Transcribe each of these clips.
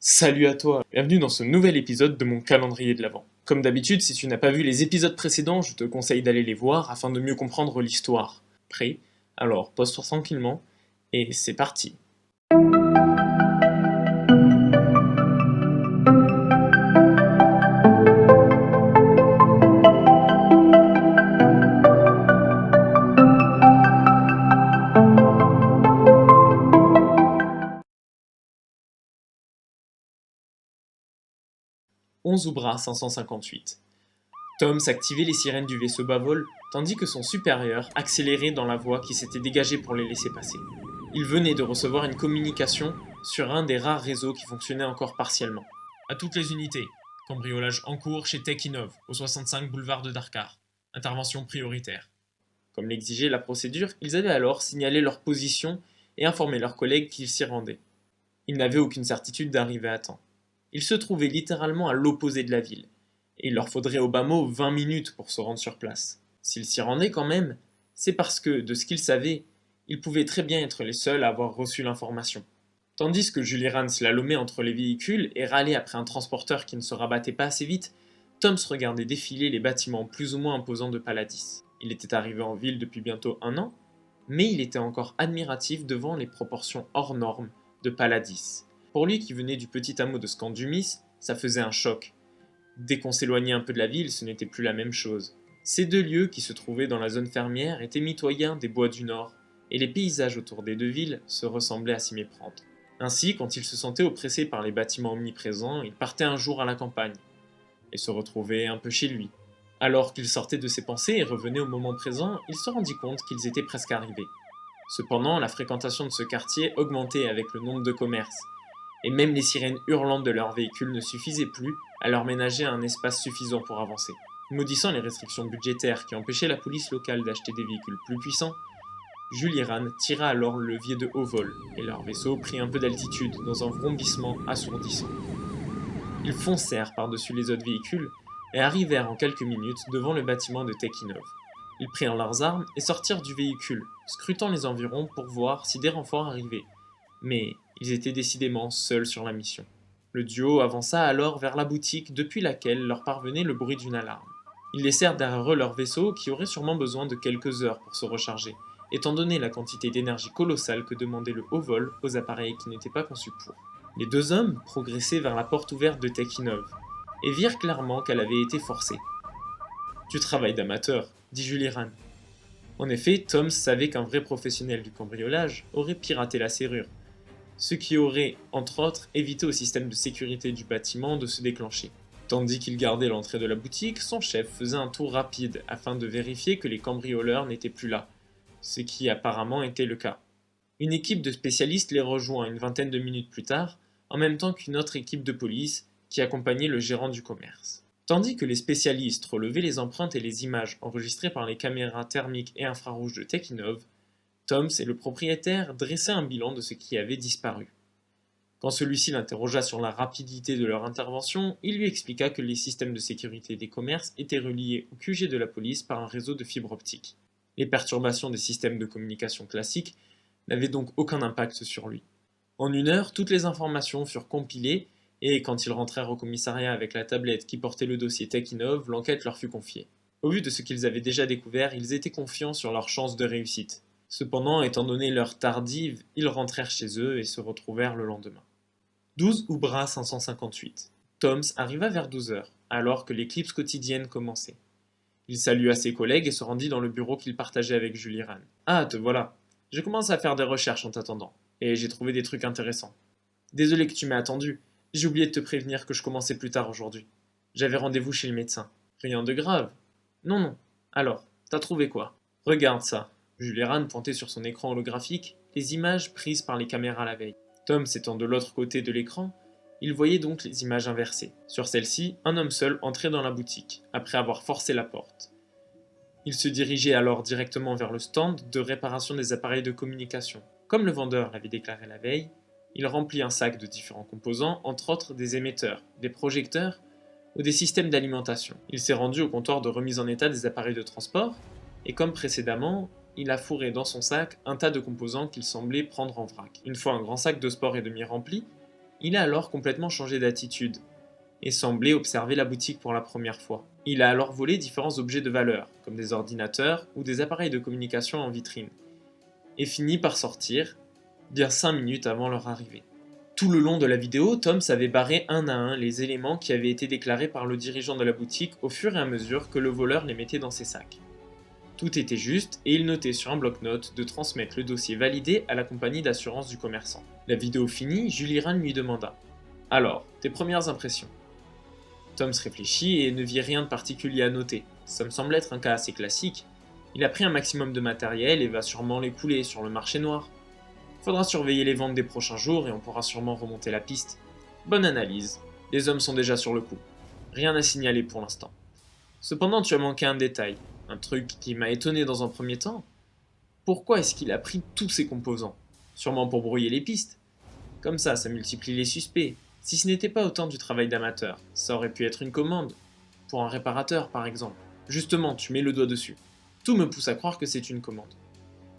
Salut à toi, bienvenue dans ce nouvel épisode de mon calendrier de l'Avent. Comme d'habitude, si tu n'as pas vu les épisodes précédents, je te conseille d'aller les voir afin de mieux comprendre l'histoire. Prêt? Alors pose-toi tranquillement, et c'est parti. 11 Oubra 558. Tom s'activait les sirènes du vaisseau Bavol, tandis que son supérieur accélérait dans la voie qui s'était dégagée pour les laisser passer. Il venait de recevoir une communication sur un des rares réseaux qui fonctionnait encore partiellement. À toutes les unités, cambriolage en cours chez Tech Innov, au 65 boulevard de Darkar. Intervention prioritaire. Comme l'exigeait la procédure, ils avaient alors signalé leur position et informé leurs collègues qu'ils s'y rendaient. Ils n'avaient aucune certitude d'arriver à temps. Ils se trouvaient littéralement à l'opposé de la ville, et il leur faudrait au bas mot 20 minutes pour se rendre sur place. S'ils s'y rendaient quand même, c'est parce que, de ce qu'ils savaient, ils pouvaient très bien être les seuls à avoir reçu l'information. Tandis que Juliran slalomait entre les véhicules et râlait après un transporteur qui ne se rabattait pas assez vite, Tom se regardait défiler les bâtiments plus ou moins imposants de Paladis. Il était arrivé en ville depuis bientôt 1 an, mais il était encore admiratif devant les proportions hors normes de Paladis. Pour lui qui venait du petit hameau de Scandumis, ça faisait un choc. Dès qu'on s'éloignait un peu de la ville, ce n'était plus la même chose. Ces deux lieux qui se trouvaient dans la zone fermière étaient mitoyens des bois du nord, et les paysages autour des deux villes se ressemblaient à s'y méprendre. Ainsi, quand il se sentait oppressé par les bâtiments omniprésents, il partait un jour à la campagne, et se retrouvait un peu chez lui. Alors qu'il sortait de ses pensées et revenait au moment présent, il se rendit compte qu'ils étaient presque arrivés. Cependant, la fréquentation de ce quartier augmentait avec le nombre de commerces, et même les sirènes hurlantes de leurs véhicules ne suffisaient plus à leur ménager un espace suffisant pour avancer. Maudissant les restrictions budgétaires qui empêchaient la police locale d'acheter des véhicules plus puissants, Juliran tira alors le levier de haut vol, et leur vaisseau prit un peu d'altitude dans un vrombissement assourdissant. Ils foncèrent par-dessus les autres véhicules et arrivèrent en quelques minutes devant le bâtiment de Tekinov. Ils prirent leurs armes et sortirent du véhicule, scrutant les environs pour voir si des renforts arrivaient. Mais ils étaient décidément seuls sur la mission. Le duo avança alors vers la boutique depuis laquelle leur parvenait le bruit d'une alarme. Ils laissèrent derrière eux leur vaisseau qui aurait sûrement besoin de quelques heures pour se recharger, étant donné la quantité d'énergie colossale que demandait le haut vol aux appareils qui n'étaient pas conçus pour. Les deux hommes progressaient vers la porte ouverte de Tekinov, et virent clairement qu'elle avait été forcée. « Du travail d'amateur », dit Juliran. En effet, Tom savait qu'un vrai professionnel du cambriolage aurait piraté la serrure, ce qui aurait, entre autres, évité au système de sécurité du bâtiment de se déclencher. Tandis qu'il gardait l'entrée de la boutique, son chef faisait un tour rapide afin de vérifier que les cambrioleurs n'étaient plus là, ce qui apparemment était le cas. Une équipe de spécialistes les rejoint une vingtaine de minutes plus tard, en même temps qu'une autre équipe de police qui accompagnait le gérant du commerce. Tandis que les spécialistes relevaient les empreintes et les images enregistrées par les caméras thermiques et infrarouges de Tekinov, Toms et le propriétaire dressaient un bilan de ce qui avait disparu. Quand celui-ci l'interrogea sur la rapidité de leur intervention, il lui expliqua que les systèmes de sécurité des commerces étaient reliés au QG de la police par un réseau de fibres optiques. Les perturbations des systèmes de communication classiques n'avaient donc aucun impact sur lui. En 1 heure, toutes les informations furent compilées et, quand ils rentrèrent au commissariat avec la tablette qui portait le dossier Tekinov, l'enquête leur fut confiée. Au vu de ce qu'ils avaient déjà découvert, ils étaient confiants sur leurs chances de réussite. Cependant, étant donné l'heure tardive, ils rentrèrent chez eux et se retrouvèrent le lendemain. 12 Oubra 558. Toms arriva vers 12 heures, alors que l'éclipse quotidienne commençait. Il salua ses collègues et se rendit dans le bureau qu'il partageait avec Juliran. « Ah, te voilà. J'ai commencé à faire des recherches en t'attendant, et j'ai trouvé des trucs intéressants. Désolé que tu m'aies attendu, j'ai oublié de te prévenir que je commençais plus tard aujourd'hui. J'avais rendez-vous chez le médecin. Rien de grave. Non, non. Alors, t'as trouvé quoi? Regarde ça. » Juliran pointait sur son écran holographique les images prises par les caméras la veille. Tom étant de l'autre côté de l'écran, il voyait donc les images inversées. Sur celle-ci, un homme seul entrait dans la boutique, après avoir forcé la porte. Il se dirigeait alors directement vers le stand de réparation des appareils de communication. Comme le vendeur l'avait déclaré la veille, il remplit un sac de différents composants, entre autres des émetteurs, des projecteurs ou des systèmes d'alimentation. Il s'est rendu au comptoir de remise en état des appareils de transport, et comme précédemment, il a fourré dans son sac un tas de composants qu'il semblait prendre en vrac. Une fois un grand sac de sport et demi rempli, Il a alors complètement changé d'attitude et semblait observer la boutique pour la première fois. Il a alors volé différents objets de valeur, comme des ordinateurs ou des appareils de communication en vitrine, et finit par sortir, bien 5 minutes avant leur arrivée. Tout le long de la vidéo, Tom savait barrer un à un les éléments qui avaient été déclarés par le dirigeant de la boutique au fur et à mesure que le voleur les mettait dans ses sacs. Tout était juste et il notait sur un bloc-notes de transmettre le dossier validé à la compagnie d'assurance du commerçant. La vidéo finie, Julie Rand lui demanda « Alors, tes premières impressions ?» Tom se réfléchit et ne vit rien de particulier à noter. Ça me semble être un cas assez classique. Il a pris un maximum de matériel et va sûrement l'écouler sur le marché noir. Faudra surveiller les ventes des prochains jours et on pourra sûrement remonter la piste. Bonne analyse. Les hommes sont déjà sur le coup. Rien à signaler pour l'instant. Cependant, tu as manqué un détail. Un truc qui m'a étonné dans un premier temps. Pourquoi est-ce qu'il a pris tous ces composants? Sûrement pour brouiller les pistes. Comme ça multiplie les suspects. Si ce n'était pas autant du travail d'amateur, ça aurait pu être une commande. Pour un réparateur, par exemple. Justement, tu mets le doigt dessus. Tout me pousse à croire que c'est une commande.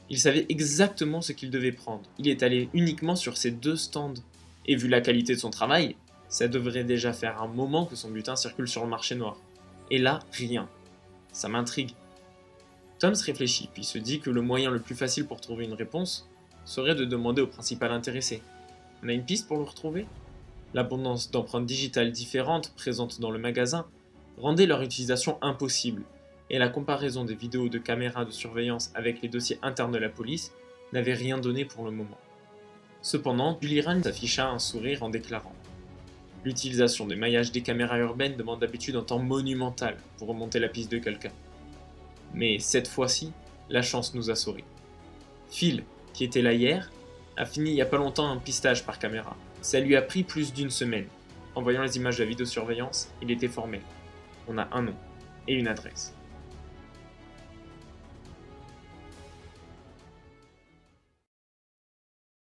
Il savait exactement ce qu'il devait prendre. Il est allé uniquement sur ces 2 stands. Et vu la qualité de son travail, ça devrait déjà faire un moment que son butin circule sur le marché noir. Et là, rien. Ça m'intrigue. Tom se réfléchit, puis se dit que le moyen le plus facile pour trouver une réponse serait de demander au principal intéressé. On a une piste pour le retrouver? L'abondance d'empreintes digitales différentes présentes dans le magasin rendait leur utilisation impossible, et la comparaison des vidéos de caméras de surveillance avec les dossiers internes de la police n'avait rien donné pour le moment. Cependant, Julie Rand afficha un sourire en déclarant « L'utilisation des maillages des caméras urbaines demande d'habitude un temps monumental pour remonter la piste de quelqu'un. Mais cette fois-ci, la chance nous a souri. Phil, qui était là hier, a fini il y a pas longtemps un pistage par caméra. Ça lui a pris plus d'1 semaine. En voyant les images de la vidéosurveillance, il était formel. On a un nom et une adresse.